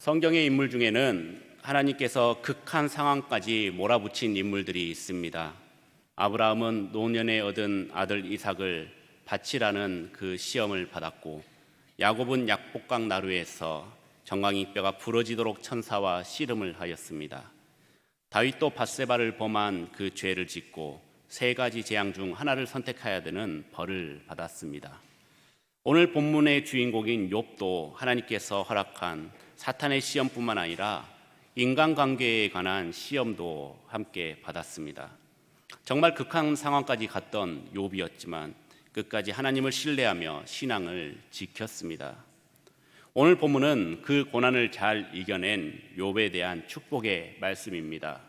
성경의 인물 중에는 하나님께서 극한 상황까지 몰아붙인 인물들이 있습니다. 아브라함은 노년에 얻은 아들 이삭을 바치라는 그 시험을 받았고, 야곱은 약복강 나루에서 정강이 뼈가 부러지도록 천사와 씨름을 하였습니다. 다윗도 밧세바를 범한 그 죄를 짓고 세 가지 재앙 중 하나를 선택해야 되는 벌을 받았습니다. 오늘 본문의 주인공인 욥도 하나님께서 허락한 사탄의 시험뿐만 아니라 인간관계에 관한 시험도 함께 받았습니다. 정말 극한 상황까지 갔던 욥이었지만 끝까지 하나님을 신뢰하며 신앙을 지켰습니다. 오늘 본문은 그 고난을 잘 이겨낸 욥에 대한 축복의 말씀입니다.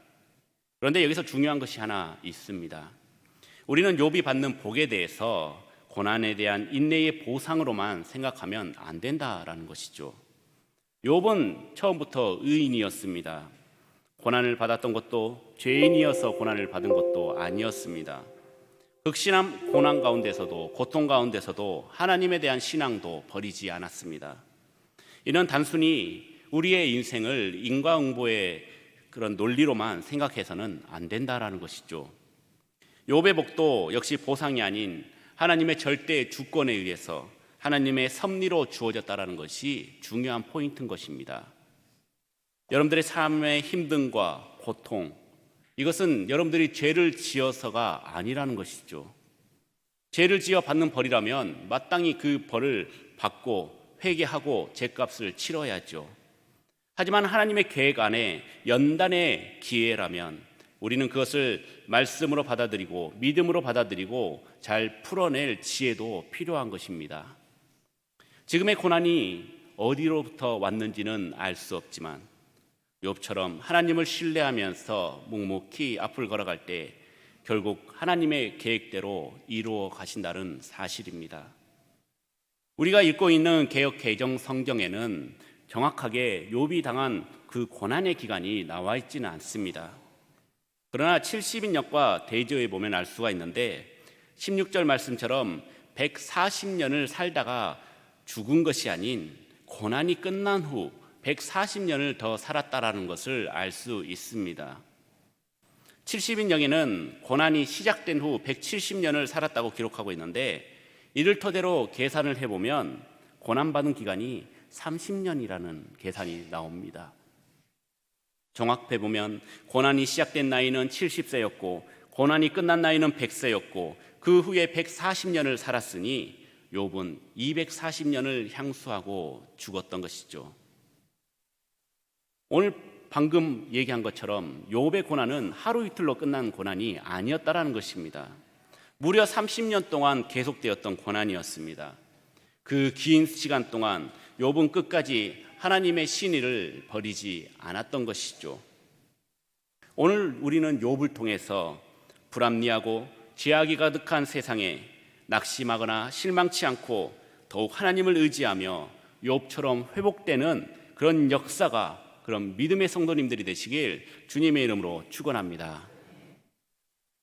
그런데 여기서 중요한 것이 하나 있습니다. 우리는 욥이 받는 복에 대해서 고난에 대한 인내의 보상으로만 생각하면 안 된다라는 것이죠. 욥은 처음부터 의인이었습니다. 고난을 받았던 것도 죄인이어서 고난을 받은 것도 아니었습니다. 극심한 고난 가운데서도, 고통 가운데서도 하나님에 대한 신앙도 버리지 않았습니다. 이는 단순히 우리의 인생을 인과응보의 그런 논리로만 생각해서는 안 된다라는 것이죠. 욥의 복도 역시 보상이 아닌 하나님의 절대 주권에 의해서 하나님의 섭리로 주어졌다라는 것이 중요한 포인트인 것입니다. 여러분들의 삶의 힘듦과 고통, 이것은 여러분들이 죄를 지어서가 아니라는 것이죠. 죄를 지어 받는 벌이라면 마땅히 그 벌을 받고 회개하고 죄값을 치러야죠. 하지만 하나님의 계획 안에 연단의 기회라면 우리는 그것을 말씀으로 받아들이고 믿음으로 받아들이고 잘 풀어낼 지혜도 필요한 것입니다. 지금의 고난이 어디로부터 왔는지는 알 수 없지만 욥처럼 하나님을 신뢰하면서 묵묵히 앞을 걸어갈 때 결국 하나님의 계획대로 이루어 가신다는 사실입니다. 우리가 읽고 있는 개역 개정 성경에는 정확하게 욥이 당한 그 고난의 기간이 나와 있지는 않습니다. 그러나 70인역과 대조해 보면 알 수가 있는데 16절 말씀처럼 140년을 살다가 죽은 것이 아닌 고난이 끝난 후 140년을 더 살았다라는 것을 알 수 있습니다. 70인역에는 고난이 시작된 후 170년을 살았다고 기록하고 있는데 이를 토대로 계산을 해보면 고난받은 기간이 30년이라는 계산이 나옵니다. 종합해 보면 고난이 시작된 나이는 70세였고 고난이 끝난 나이는 100세였고 그 후에 140년을 살았으니 욥은 240년을 향수하고 죽었던 것이죠. 오늘 방금 얘기한 것처럼 욥의 고난은 하루 이틀로 끝난 고난이 아니었다라는 것입니다. 무려 30년 동안 계속되었던 고난이었습니다. 그 긴 시간 동안 욥은 끝까지 하나님의 신의를 버리지 않았던 것이죠. 오늘 우리는 욥을 통해서 불합리하고 죄악이 가득한 세상에 낙심하거나 실망치 않고 더욱 하나님을 의지하며 욥처럼 회복되는 그런 역사가, 그런 믿음의 성도님들이 되시길 주님의 이름으로 축원합니다.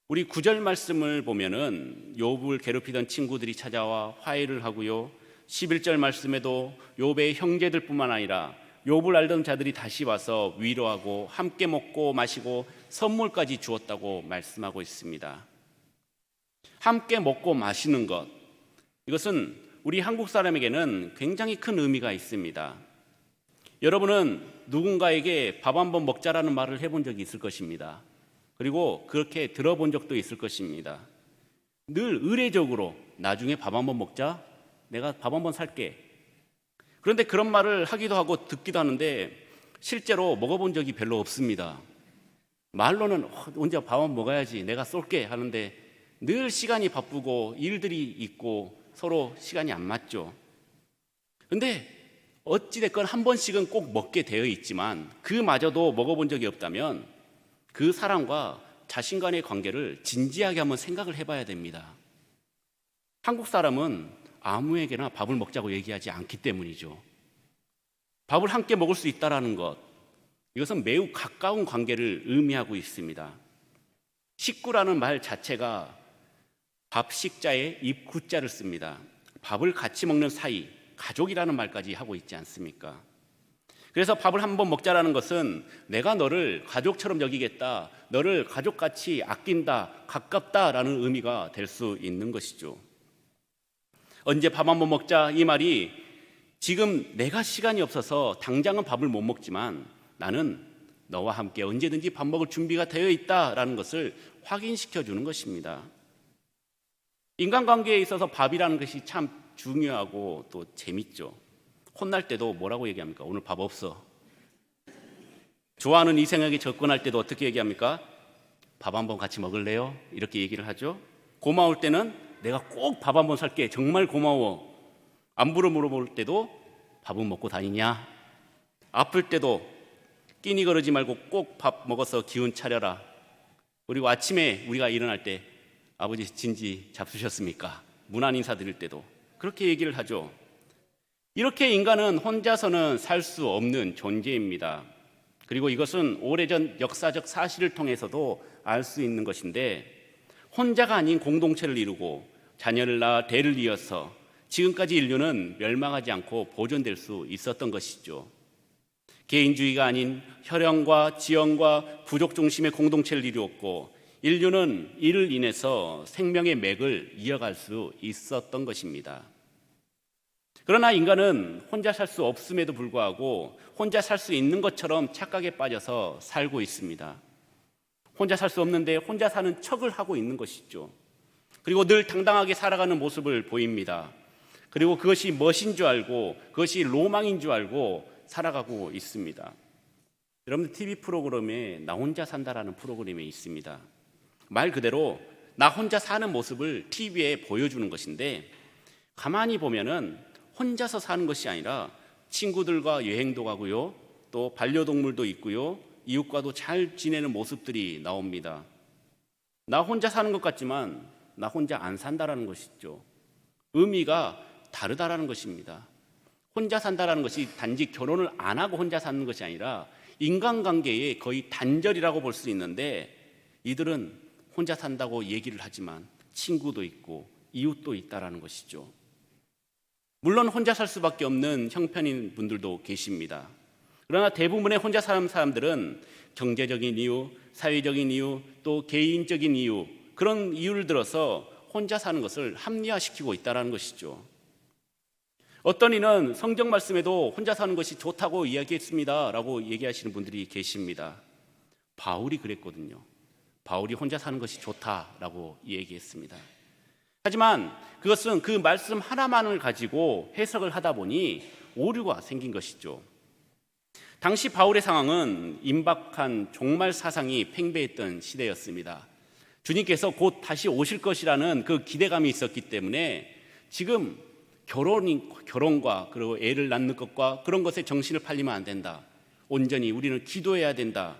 우리 9절 말씀을 보면은 욥을 괴롭히던 친구들이 찾아와 화해를 하고요, 11절 말씀에도 욥의 형제들뿐만 아니라 욥을 알던 자들이 다시 와서 위로하고 함께 먹고 마시고 선물까지 주었다고 말씀하고 있습니다. 함께 먹고 마시는 것, 이것은 우리 한국 사람에게는 굉장히 큰 의미가 있습니다. 여러분은 누군가에게 밥 한번 먹자라는 말을 해본 적이 있을 것입니다. 그리고 그렇게 들어본 적도 있을 것입니다. 늘 의례적으로 나중에 밥 한번 먹자, 내가 밥 한번 살게. 그런데 그런 말을 하기도 하고 듣기도 하는데 실제로 먹어본 적이 별로 없습니다. 말로는 언제 밥 한번 먹어야지, 내가 쏠게 하는데 늘 시간이 바쁘고 일들이 있고 서로 시간이 안 맞죠. 그런데 어찌됐건 한 번씩은 꼭 먹게 되어 있지만 그마저도 먹어본 적이 없다면 그 사람과 자신 간의 관계를 진지하게 한번 생각을 해봐야 됩니다. 한국 사람은 아무에게나 밥을 먹자고 얘기하지 않기 때문이죠. 밥을 함께 먹을 수 있다는 것, 이것은 매우 가까운 관계를 의미하고 있습니다. 식구라는 말 자체가 밥식자에 입구자를 씁니다. 밥을 같이 먹는 사이, 가족이라는 말까지 하고 있지 않습니까? 그래서 밥을 한번 먹자라는 것은 내가 너를 가족처럼 여기겠다, 너를 가족같이 아낀다, 가깝다라는 의미가 될 수 있는 것이죠. 언제 밥 한번 먹자 이 말이 지금 내가 시간이 없어서 당장은 밥을 못 먹지만 나는 너와 함께 언제든지 밥 먹을 준비가 되어 있다라는 것을 확인시켜 주는 것입니다. 인간관계에 있어서 밥이라는 것이 참 중요하고 또 재밌죠. 혼날 때도 뭐라고 얘기합니까? 오늘 밥 없어. 좋아하는 이성에게 접근할 때도 어떻게 얘기합니까? 밥 한번 같이 먹을래요? 이렇게 얘기를 하죠. 고마울 때는 내가 꼭 밥 한번 살게, 정말 고마워. 안부를 물어볼 때도 밥은 먹고 다니냐? 아플 때도 끼니 거르지 말고 꼭 밥 먹어서 기운 차려라. 그리고 아침에 우리가 일어날 때 아버지 진지 잡수셨습니까? 문안 인사 드릴 때도 그렇게 얘기를 하죠. 이렇게 인간은 혼자서는 살 수 없는 존재입니다. 그리고 이것은 오래전 역사적 사실을 통해서도 알 수 있는 것인데, 혼자가 아닌 공동체를 이루고 자녀를 낳아 대를 이어서 지금까지 인류는 멸망하지 않고 보존될 수 있었던 것이죠. 개인주의가 아닌 혈연과 지연과 부족 중심의 공동체를 이루었고, 인류는 이를 인해서 생명의 맥을 이어갈 수 있었던 것입니다. 그러나 인간은 혼자 살 수 없음에도 불구하고 혼자 살 수 있는 것처럼 착각에 빠져서 살고 있습니다. 혼자 살 수 없는데 혼자 사는 척을 하고 있는 것이죠. 그리고 늘 당당하게 살아가는 모습을 보입니다. 그리고 그것이 멋인 줄 알고, 그것이 로망인 줄 알고 살아가고 있습니다. 여러분들 TV 프로그램에 나 혼자 산다라는 프로그램이 있습니다. 말 그대로 나 혼자 사는 모습을 TV에 보여주는 것인데, 가만히 보면은 혼자서 사는 것이 아니라 친구들과 여행도 가고요, 또 반려동물도 있고요, 이웃과도 잘 지내는 모습들이 나옵니다. 나 혼자 사는 것 같지만 나 혼자 안 산다라는 것이죠. 의미가 다르다라는 것입니다. 혼자 산다라는 것이 단지 결혼을 안 하고 혼자 사는 것이 아니라 인간관계의 거의 단절이라고 볼 수 있는데, 이들은 혼자 산다고 얘기를 하지만 친구도 있고 이웃도 있다라는 것이죠. 물론 혼자 살 수밖에 없는 형편인 분들도 계십니다. 그러나 대부분의 혼자 사는 사람들은 경제적인 이유, 사회적인 이유, 또 개인적인 이유, 그런 이유를 들어서 혼자 사는 것을 합리화시키고 있다는 것이죠. 어떤 이는 성경 말씀에도 혼자 사는 것이 좋다고 이야기했습니다 라고 얘기하시는 분들이 계십니다. 바울이 그랬거든요. 바울이 혼자 사는 것이 좋다라고 얘기했습니다. 하지만 그것은 그 말씀 하나만을 가지고 해석을 하다 보니 오류가 생긴 것이죠. 당시 바울의 상황은 임박한 종말 사상이 팽배했던 시대였습니다. 주님께서 곧 다시 오실 것이라는 그 기대감이 있었기 때문에 지금 결혼과 그리고 애를 낳는 것과 그런 것에 정신을 팔리면 안 된다. 온전히 우리는 기도해야 된다.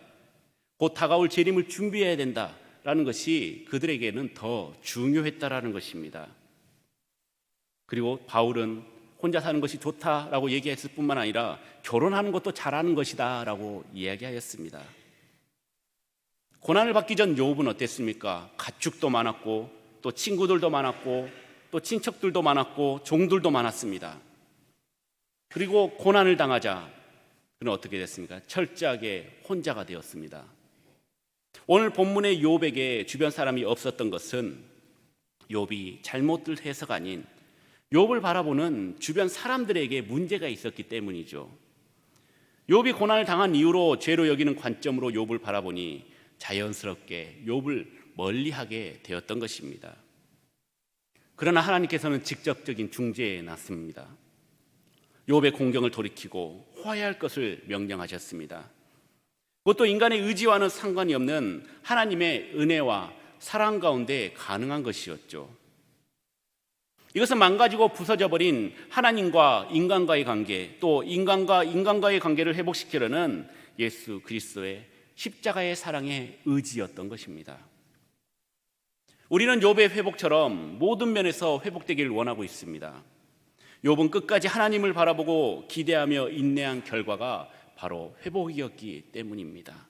곧 다가올 재림을 준비해야 된다라는 것이 그들에게는 더 중요했다라는 것입니다. 그리고 바울은 혼자 사는 것이 좋다라고 얘기했을 뿐만 아니라 결혼하는 것도 잘하는 것이다라고 이야기하였습니다. 고난을 받기 전 욥은 어땠습니까? 가축도 많았고 또 친구들도 많았고 또 친척들도 많았고 종들도 많았습니다. 그리고 고난을 당하자 그는 어떻게 됐습니까? 철저하게 혼자가 되었습니다. 오늘 본문의 욥에게 주변 사람이 없었던 것은 욥이 잘못들 해서가 아닌 욥을 바라보는 주변 사람들에게 문제가 있었기 때문이죠. 욥이 고난을 당한 이유로 죄로 여기는 관점으로 욥을 바라보니 자연스럽게 욥을 멀리하게 되었던 것입니다. 그러나 하나님께서는 직접적인 중재에 나섭니다. 욥의 공경을 돌이키고 화해할 것을 명령하셨습니다. 그것도 인간의 의지와는 상관이 없는 하나님의 은혜와 사랑 가운데 가능한 것이었죠. 이것은 망가지고 부서져 버린 하나님과 인간과의 관계, 또 인간과 인간과의 관계를 회복시키려는 예수 그리스도의 십자가의 사랑의 의지였던 것입니다. 우리는 욥의 회복처럼 모든 면에서 회복되기를 원하고 있습니다. 욥은 끝까지 하나님을 바라보고 기대하며 인내한 결과가 바로 회복이었기 때문입니다.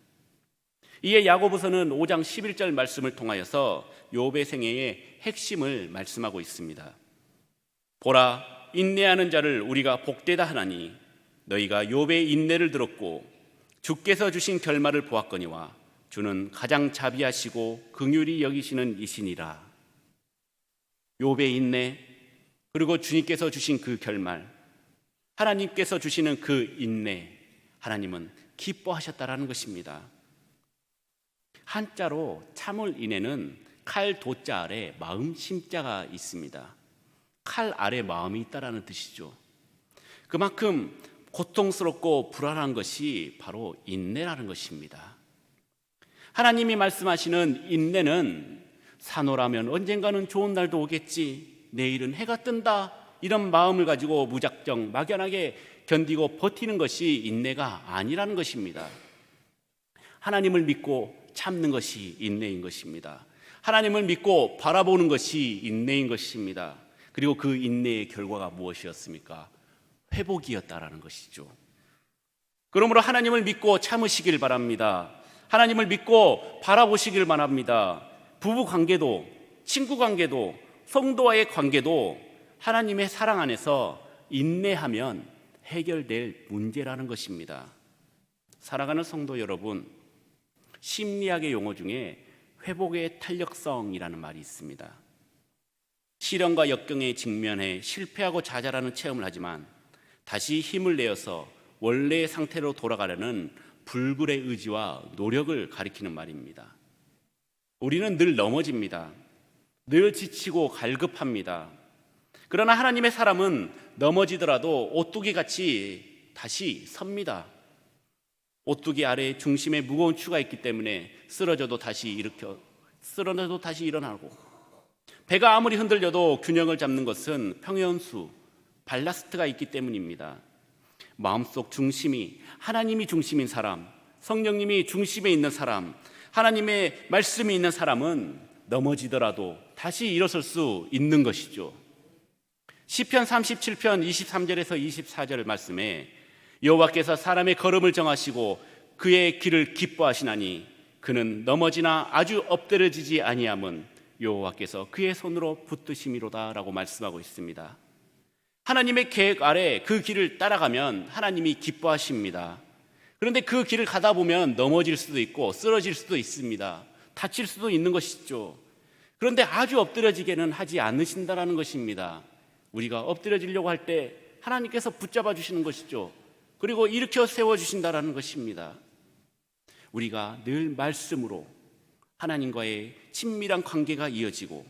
이에 야고보서는 5장 11절 말씀을 통하여서 욥의 생애의 핵심을 말씀하고 있습니다. 보라, 인내하는 자를 우리가 복되다 하나니 너희가 욥의 인내를 들었고 주께서 주신 결말을 보았거니와 주는 가장 자비하시고 긍휼히 여기시는 이시니라. 욥의 인내, 그리고 주님께서 주신 그 결말, 하나님께서 주시는 그 인내, 하나님은 기뻐하셨다라는 것입니다. 한자로 참을 인내는 칼 도자 아래 마음 심자가 있습니다. 칼 아래 마음이 있다라는 뜻이죠. 그만큼 고통스럽고 불안한 것이 바로 인내라는 것입니다. 하나님이 말씀하시는 인내는 산호라면 언젠가는 좋은 날도 오겠지, 내일은 해가 뜬다, 이런 마음을 가지고 무작정 막연하게 견디고 버티는 것이 인내가 아니라는 것입니다. 하나님을 믿고 참는 것이 인내인 것입니다. 하나님을 믿고 바라보는 것이 인내인 것입니다. 그리고 그 인내의 결과가 무엇이었습니까? 회복이었다라는 것이죠. 그러므로 하나님을 믿고 참으시길 바랍니다. 하나님을 믿고 바라보시길 바랍니다. 부부 관계도, 친구 관계도, 성도와의 관계도 하나님의 사랑 안에서 인내하면 해결될 문제라는 것입니다. 사랑하는 성도 여러분, 심리학의 용어 중에 회복의 탄력성이라는 말이 있습니다. 시련과 역경에 직면해 실패하고 좌절하는 체험을 하지만 다시 힘을 내어서 원래의 상태로 돌아가려는 불굴의 의지와 노력을 가리키는 말입니다. 우리는 늘 넘어집니다. 늘 지치고 갈급합니다. 그러나 하나님의 사람은 넘어지더라도 오뚜기같이 다시 섭니다. 오뚜기 아래에 중심에 무거운 추가 있기 때문에 쓰러져도 다시 일어나고, 배가 아무리 흔들려도 균형을 잡는 것은 평연수, 발라스트가 있기 때문입니다. 마음속 중심이 하나님이 중심인 사람, 성령님이 중심에 있는 사람, 하나님의 말씀이 있는 사람은 넘어지더라도 다시 일어설 수 있는 것이죠. 시편 37편 23절에서 24절 말씀에 여호와께서 사람의 걸음을 정하시고 그의 길을 기뻐하시나니 그는 넘어지나 아주 엎드려지지 아니함은 여호와께서 그의 손으로 붙드심이로다 라고 말씀하고 있습니다. 하나님의 계획 아래 그 길을 따라가면 하나님이 기뻐하십니다. 그런데 그 길을 가다 보면 넘어질 수도 있고 쓰러질 수도 있습니다. 다칠 수도 있는 것이죠. 그런데 아주 엎드려지게는 하지 않으신다라는 것입니다. 우리가 엎드려지려고 할 때 하나님께서 붙잡아 주시는 것이죠. 그리고 일으켜 세워주신다라는 것입니다. 우리가 늘 말씀으로 하나님과의 친밀한 관계가 이어지고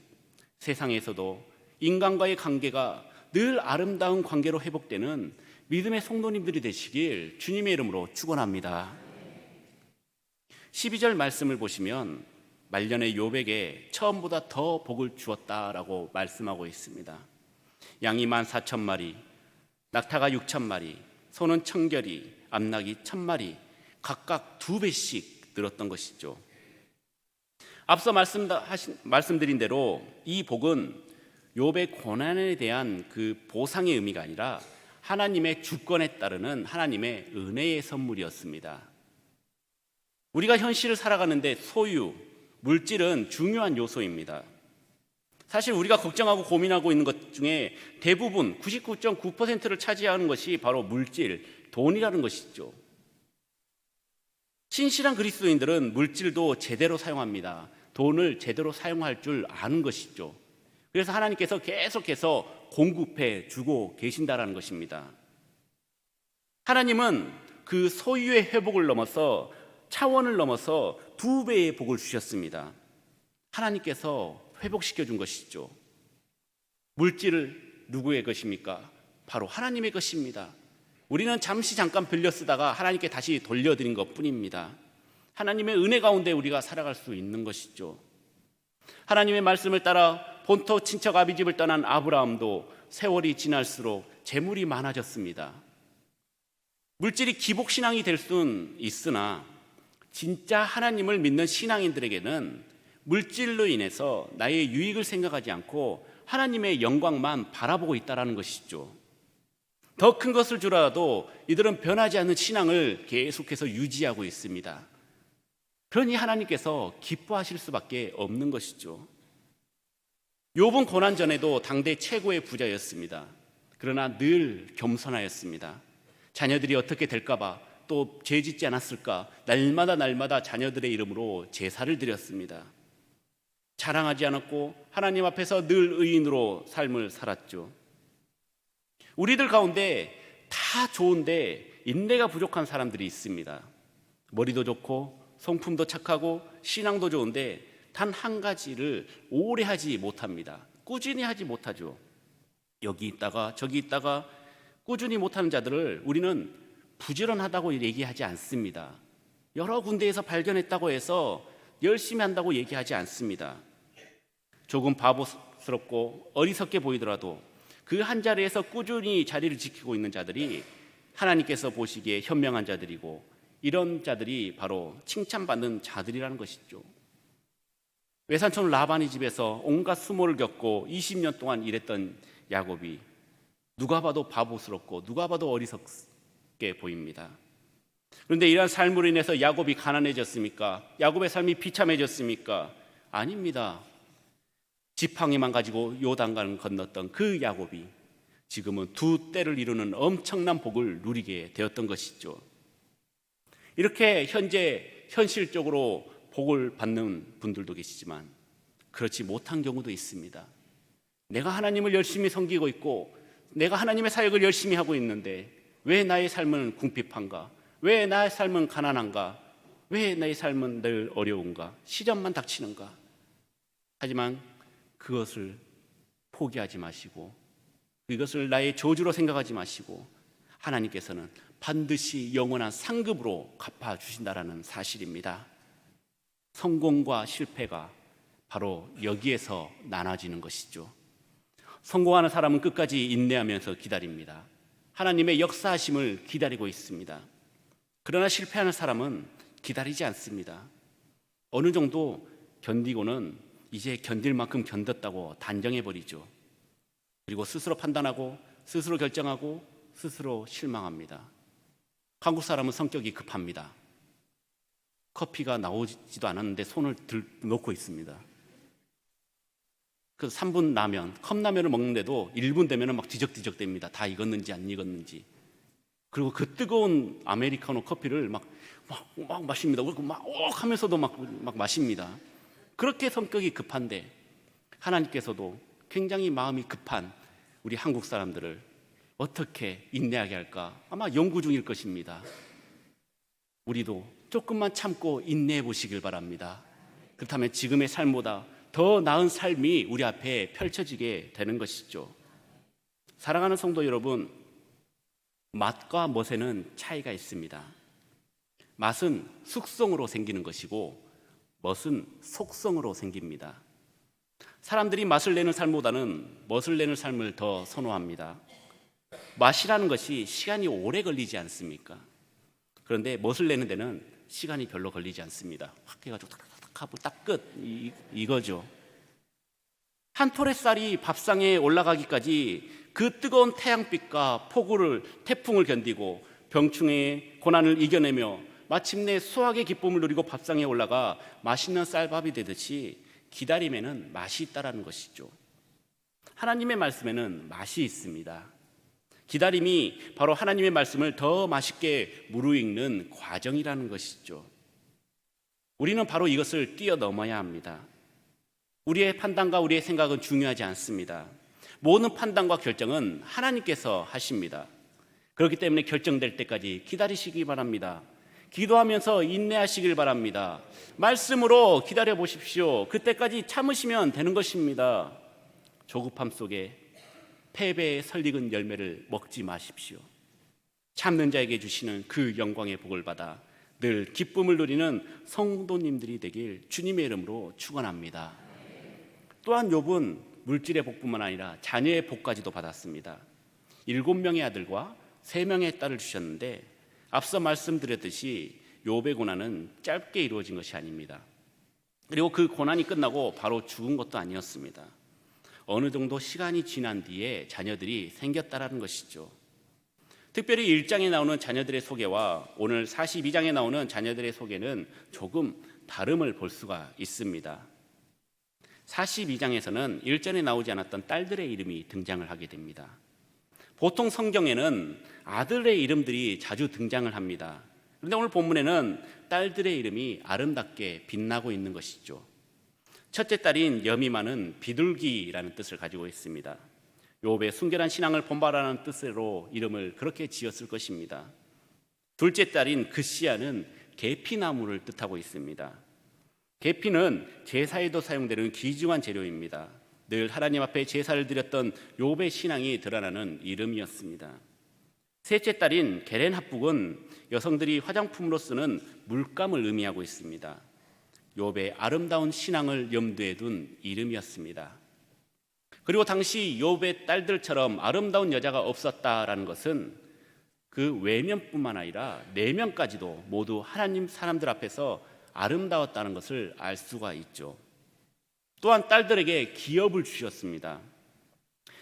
세상에서도 인간과의 관계가 늘 아름다운 관계로 회복되는 믿음의 성도님들이 되시길 주님의 이름으로 축원합니다. 12절 말씀을 보시면 말년의 욥에게 처음보다 더 복을 주었다라고 말씀하고 있습니다. 양이 14,000마리, 낙타가 6,000마리, 소는 1,000결이, 암낙이 1,000마리, 각각 2배씩 늘었던 것이죠. 앞서 말씀드린 대로 이 복은 욥의 고난에 대한 그 보상의 의미가 아니라 하나님의 주권에 따르는 하나님의 은혜의 선물이었습니다. 우리가 현실을 살아가는데 소유, 물질은 중요한 요소입니다. 사실 우리가 걱정하고 고민하고 있는 것 중에 대부분 99.9%를 차지하는 것이 바로 물질, 돈이라는 것이죠. 신실한 그리스도인들은 물질도 제대로 사용합니다. 돈을 제대로 사용할 줄 아는 것이죠. 그래서 하나님께서 계속해서 공급해 주고 계신다라는 것입니다. 하나님은 그 소유의 회복을 넘어서 차원을 넘어서 2배의 복을 주셨습니다. 하나님께서 회복시켜 준 것이죠. 물질을 누구의 것입니까? 바로 하나님의 것입니다. 우리는 잠깐 빌려 쓰다가 하나님께 다시 돌려드린 것뿐입니다. 하나님의 은혜 가운데 우리가 살아갈 수 있는 것이죠. 하나님의 말씀을 따라 본토 친척 아비집을 떠난 아브라함도 세월이 지날수록 재물이 많아졌습니다. 물질이 기복신앙이 될 수는 있으나 진짜 하나님을 믿는 신앙인들에게는 물질로 인해서 나의 유익을 생각하지 않고 하나님의 영광만 바라보고 있다는 것이죠. 더 큰 것을 주라도 이들은 변하지 않는 신앙을 계속해서 유지하고 있습니다. 그러니 하나님께서 기뻐하실 수밖에 없는 것이죠. 욥은 고난 전에도 당대 최고의 부자였습니다. 그러나 늘 겸손하였습니다. 자녀들이 어떻게 될까 봐, 또 죄 짓지 않았을까, 날마다 자녀들의 이름으로 제사를 드렸습니다. 자랑하지 않았고 하나님 앞에서 늘 의인으로 삶을 살았죠. 우리들 가운데 다 좋은데 인내가 부족한 사람들이 있습니다. 머리도 좋고 성품도 착하고 신앙도 좋은데 단 한 가지를 오래 하지 못합니다. 꾸준히 하지 못하죠. 여기 있다가 저기 있다가 꾸준히 못하는 자들을 우리는 부지런하다고 얘기하지 않습니다. 여러 군데에서 발견했다고 해서 열심히 한다고 얘기하지 않습니다. 조금 바보스럽고 어리석게 보이더라도 그 한 자리에서 꾸준히 자리를 지키고 있는 자들이 하나님께서 보시기에 현명한 자들이고, 이런 자들이 바로 칭찬받는 자들이라는 것이죠. 외삼촌 라반의 집에서 온갖 수모를 겪고 20년 동안 일했던 야곱이 누가 봐도 바보스럽고 누가 봐도 어리석게 보입니다. 그런데 이러한 삶으로 인해서 야곱이 가난해졌습니까? 야곱의 삶이 비참해졌습니까? 아닙니다. 지팡이만 가지고 요단강을 건넜던 그 야곱이 지금은 두 때를 이루는 엄청난 복을 누리게 되었던 것이죠. 이렇게 현실적으로 복을 받는 분들도 계시지만 그렇지 못한 경우도 있습니다. 내가 하나님을 열심히 섬기고 있고 내가 하나님의 사역을 열심히 하고 있는데 왜 나의 삶은 궁핍한가? 왜 나의 삶은 가난한가? 왜 나의 삶은 늘 어려운가? 시련만 닥치는가? 하지만 그것을 포기하지 마시고, 이것을 나의 저주로 생각하지 마시고, 하나님께서는 반드시 영원한 상급으로 갚아주신다라는 사실입니다. 성공과 실패가 바로 여기에서 나눠지는 것이죠. 성공하는 사람은 끝까지 인내하면서 기다립니다. 하나님의 역사하심을 기다리고 있습니다. 그러나 실패하는 사람은 기다리지 않습니다. 어느 정도 견디고는 이제 견딜 만큼 견뎠다고 단정해버리죠. 그리고 스스로 판단하고 스스로 결정하고 스스로 실망합니다. 한국 사람은 성격이 급합니다. 커피가 나오지도 않았는데 손을 놓고 있습니다. 그 3분 라면, 컵라면을 먹는데도 1분 되면 막 뒤적뒤적됩니다. 다 익었는지 안 익었는지. 그리고 그 뜨거운 아메리카노 커피를 막 마십니다. 그리고 막 하면서도 막 마십니다. 그렇게 성격이 급한데 하나님께서도 굉장히 마음이 급한 우리 한국 사람들을 어떻게 인내하게 할까? 아마 연구 중일 것입니다. 우리도 조금만 참고 인내해 보시길 바랍니다. 그렇다면 지금의 삶보다 더 나은 삶이 우리 앞에 펼쳐지게 되는 것이죠. 사랑하는 성도 여러분, 맛과 멋에는 차이가 있습니다. 맛은 숙성으로 생기는 것이고 멋은 속성으로 생깁니다. 사람들이 맛을 내는 삶보다는 멋을 내는 삶을 더 선호합니다. 맛이라는 것이 시간이 오래 걸리지 않습니까? 그런데 멋을 내는 데는 시간이 별로 걸리지 않습니다. 확 해가지고 탁탁탁 하고 딱 끝, 이거죠. 한 토랫살이 밥상에 올라가기까지 그 뜨거운 태양빛과 태풍을 견디고 병충해의 고난을 이겨내며 마침내 수확의 기쁨을 누리고 밥상에 올라가 맛있는 쌀밥이 되듯이 기다림에는 맛이 있다라는 것이죠. 하나님의 말씀에는 맛이 있습니다. 기다림이 바로 하나님의 말씀을 더 맛있게 무르익는 과정이라는 것이죠. 우리는 바로 이것을 뛰어넘어야 합니다. 우리의 판단과 우리의 생각은 중요하지 않습니다. 모든 판단과 결정은 하나님께서 하십니다. 그렇기 때문에 결정될 때까지 기다리시기 바랍니다. 기도하면서 인내하시길 바랍니다. 말씀으로 기다려 보십시오. 그때까지 참으시면 되는 것입니다. 조급함 속에 패배에 설익은 열매를 먹지 마십시오. 참는 자에게 주시는 그 영광의 복을 받아 늘 기쁨을 누리는 성도님들이 되길 주님의 이름으로 축원합니다. 또한 욥은 물질의 복뿐만 아니라 자녀의 복까지도 받았습니다. 7명의 아들과 3명의 딸을 주셨는데 앞서 말씀드렸듯이 욥의 고난은 짧게 이루어진 것이 아닙니다. 그리고 그 고난이 끝나고 바로 죽은 것도 아니었습니다. 어느 정도 시간이 지난 뒤에 자녀들이 생겼다라는 것이죠. 특별히 1장에 나오는 자녀들의 소개와 오늘 42장에 나오는 자녀들의 소개는 조금 다름을 볼 수가 있습니다. 42장에서는 1전에 나오지 않았던 딸들의 이름이 등장을 하게 됩니다. 보통 성경에는 아들의 이름들이 자주 등장을 합니다. 그런데 오늘 본문에는 딸들의 이름이 아름답게 빛나고 있는 것이죠. 첫째 딸인 여미마는 비둘기라는 뜻을 가지고 있습니다. 욥의 순결한 신앙을 본받으라는 뜻으로 이름을 그렇게 지었을 것입니다. 둘째 딸인 그시아는 계피나무를 뜻하고 있습니다. 계피는 제사에도 사용되는 귀중한 재료입니다. 늘 하나님 앞에 제사를 드렸던 욥의 신앙이 드러나는 이름이었습니다. 셋째 딸인 게렌합북은 여성들이 화장품으로 쓰는 물감을 의미하고 있습니다. 욥의 아름다운 신앙을 염두에 둔 이름이었습니다. 그리고 당시 욥의 딸들처럼 아름다운 여자가 없었다라는 것은 그 외면뿐만 아니라 내면까지도 모두 하나님 사람들 앞에서 아름다웠다는 것을 알 수가 있죠. 또한 딸들에게 기업을 주셨습니다.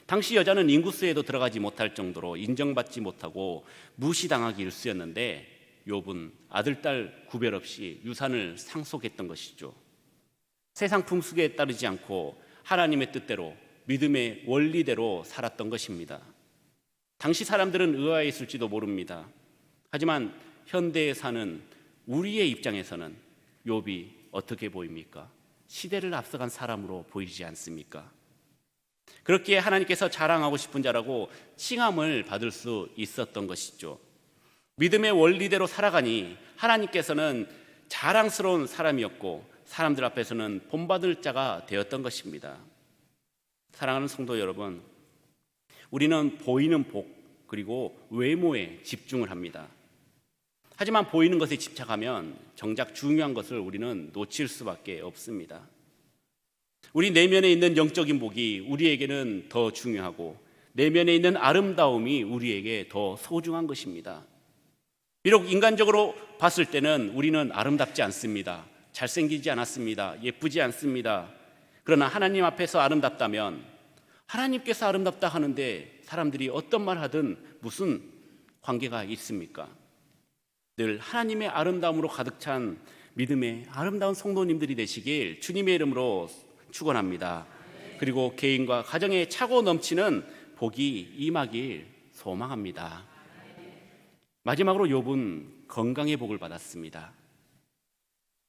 당시 여자는 인구수에도 들어가지 못할 정도로 인정받지 못하고 무시당하기 일쑤였는데 욥은 아들, 딸 구별 없이 유산을 상속했던 것이죠. 세상 풍습에 따르지 않고 하나님의 뜻대로 믿음의 원리대로 살았던 것입니다. 당시 사람들은 의아했을지도 모릅니다. 하지만 현대에 사는 우리의 입장에서는 욥이 어떻게 보입니까? 시대를 앞서간 사람으로 보이지 않습니까? 그렇기에 하나님께서 자랑하고 싶은 자라고 칭함을 받을 수 있었던 것이죠. 믿음의 원리대로 살아가니 하나님께서는 자랑스러운 사람이었고 사람들 앞에서는 본받을 자가 되었던 것입니다. 사랑하는 성도 여러분, 우리는 보이는 복 그리고 외모에 집중을 합니다. 하지만 보이는 것에 집착하면 정작 중요한 것을 우리는 놓칠 수밖에 없습니다. 우리 내면에 있는 영적인 복이 우리에게는 더 중요하고 내면에 있는 아름다움이 우리에게 더 소중한 것입니다. 비록 인간적으로 봤을 때는 우리는 아름답지 않습니다. 잘생기지 않았습니다. 예쁘지 않습니다. 그러나 하나님 앞에서 아름답다면 하나님께서 아름답다 하는데 사람들이 어떤 말 하든 무슨 관계가 있습니까? 늘 하나님의 아름다움으로 가득 찬 믿음의 아름다운 성도님들이 되시길 주님의 이름으로 축원합니다. 그리고 개인과 가정에 차고 넘치는 복이 임하길 소망합니다. 마지막으로 욥은 건강의 복을 받았습니다.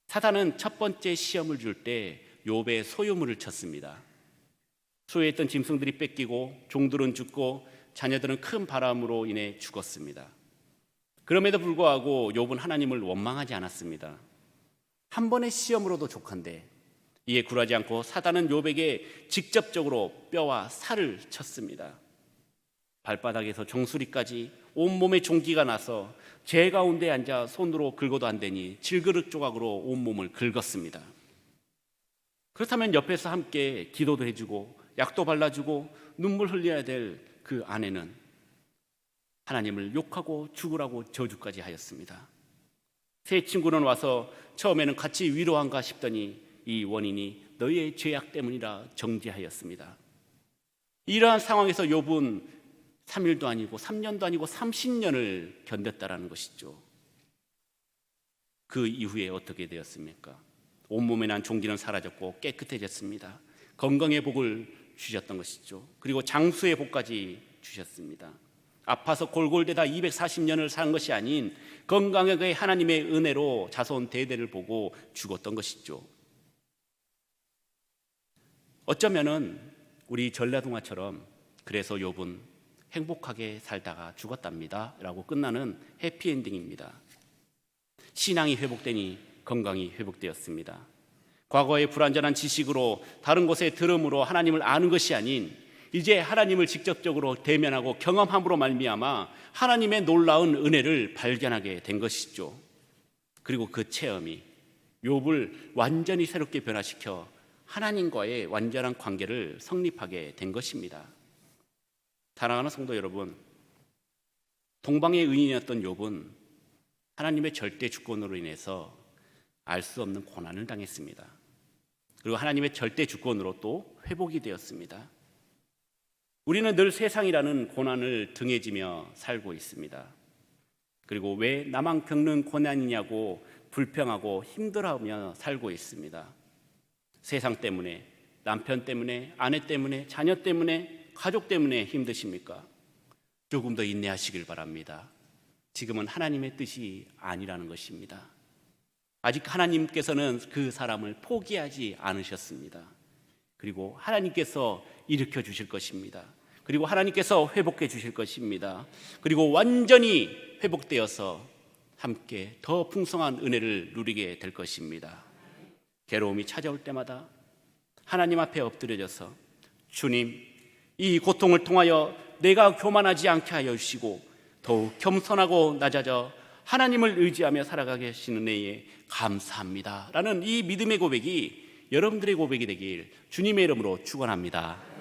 사단은 첫 번째 시험을 줄 때 욥의 소유물을 쳤습니다. 소유했던 짐승들이 뺏기고 종들은 죽고 자녀들은 큰 바람으로 인해 죽었습니다. 그럼에도 불구하고 욥은 하나님을 원망하지 않았습니다. 한 번의 시험으로도 족한데 이에 굴하지 않고 사단은 욥에게 직접적으로 뼈와 살을 쳤습니다. 발바닥에서 정수리까지 온몸에 종기가 나서 제 가운데 앉아 손으로 긁어도 안 되니 질그릇 조각으로 온몸을 긁었습니다. 그렇다면 옆에서 함께 기도도 해주고 약도 발라주고 눈물 흘려야 될 그 아내는 하나님을 욕하고 죽으라고 저주까지 하였습니다. 세 친구는 와서 처음에는 같이 위로한가 싶더니 이 원인이 너희의 죄악 때문이라 정죄하였습니다. 이러한 상황에서 욥은 3일도 아니고 3년도 아니고 30년을 견뎠다라는 것이죠. 그 이후에 어떻게 되었습니까? 온몸에 난 종기는 사라졌고 깨끗해졌습니다. 건강의 복을 주셨던 것이죠. 그리고 장수의 복까지 주셨습니다. 아파서 골골대다 240년을 산 것이 아닌 건강하게 하나님의 은혜로 자손 대대를 보고 죽었던 것이죠. 어쩌면은 우리 전라동화처럼 그래서 욥은 행복하게 살다가 죽었답니다 라고 끝나는 해피엔딩입니다. 신앙이 회복되니 건강이 회복되었습니다. 과거의 불완전한 지식으로 다른 곳에 들음으로 하나님을 아는 것이 아닌 이제 하나님을 직접적으로 대면하고 경험함으로 말미암아 하나님의 놀라운 은혜를 발견하게 된 것이죠. 그리고 그 체험이 욥을 완전히 새롭게 변화시켜 하나님과의 완전한 관계를 성립하게 된 것입니다. 사랑하는 성도 여러분, 동방의 의인이었던 욥은 하나님의 절대 주권으로 인해서 알 수 없는 고난을 당했습니다. 그리고 하나님의 절대 주권으로 또 회복이 되었습니다. 우리는 늘 세상이라는 고난을 등에 지며 살고 있습니다. 그리고 왜 나만 겪는 고난이냐고 불평하고 힘들어하며 살고 있습니다. 세상 때문에, 남편 때문에, 아내 때문에, 자녀 때문에, 가족 때문에 힘드십니까? 조금 더 인내하시길 바랍니다. 지금은 하나님의 뜻이 아니라는 것입니다. 아직 하나님께서는 그 사람을 포기하지 않으셨습니다. 그리고 하나님께서 일으켜 주실 것입니다. 그리고 하나님께서 회복해 주실 것입니다. 그리고 완전히 회복되어서 함께 더 풍성한 은혜를 누리게 될 것입니다. 괴로움이 찾아올 때마다 하나님 앞에 엎드려져서 주님, 이 고통을 통하여 내가 교만하지 않게 하여 주시고 더욱 겸손하고 낮아져 하나님을 의지하며 살아가게 하시는 은혜에 감사합니다 라는 이 믿음의 고백이 여러분들의 고백이 되길 주님의 이름으로 축원합니다.